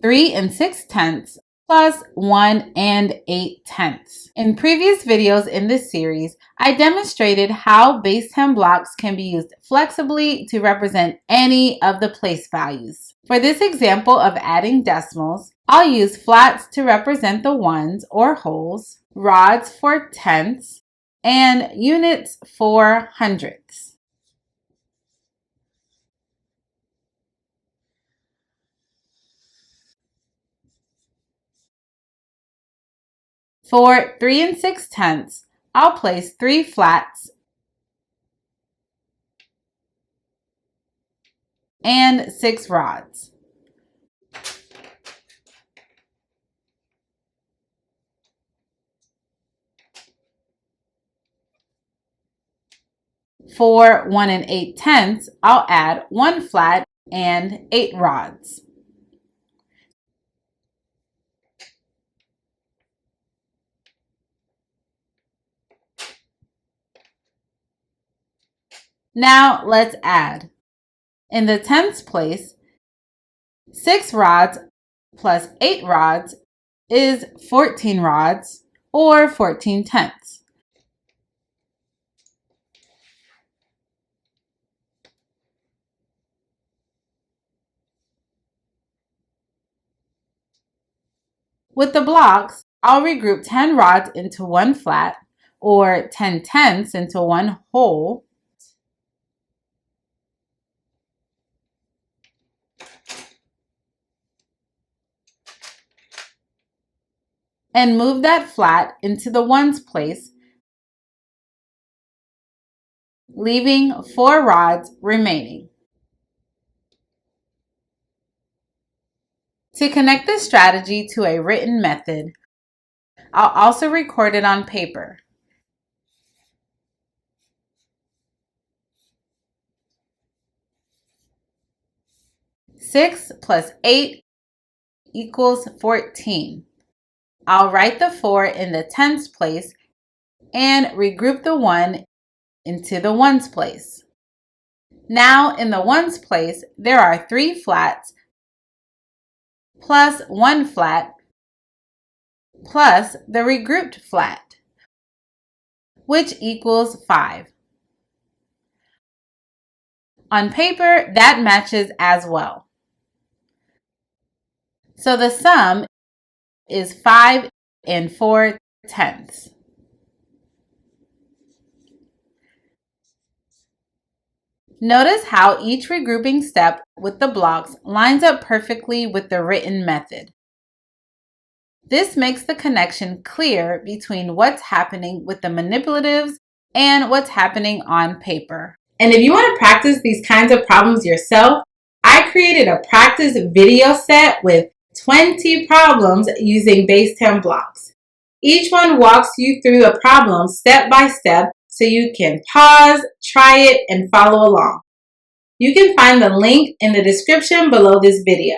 3 6/10 plus 1 8/10. In previous videos in this series, I demonstrated how base 10 blocks can be used flexibly to represent any of the place values. For this example of adding decimals, I'll use flats to represent the ones or wholes, rods for tenths, and units for hundredths. For 3 6/10, I'll place 3 flats and 6 rods. For 1 8/10, I'll add 1 flat and 8 rods. Now let's add. In the tenths place, 6 rods plus 8 rods is 14 rods or 14 tenths. With the blocks, I'll regroup 10 rods into 1 flat or 10 tenths into 1 whole. And move that flat into the ones place, leaving 4 rods remaining. To connect this strategy to a written method, I'll also record it on paper. Six plus 8 equals 14. I'll write the 4 in the tenths place and regroup the 1 into the ones place. Now in the ones place, there are 3 flats plus 1 flat plus the regrouped flat, which equals 5. On paper, that matches as well. So the sum is 5 4/10. Notice how each regrouping step with the blocks lines up perfectly with the written method. This makes the connection clear between what's happening with the manipulatives and what's happening on paper. And if you want to practice these kinds of problems yourself, I created a practice video set with 20 problems using base 10 blocks. Each one walks you through the problem step by step so you can pause, try it, and follow along. You can find the link in the description below this video.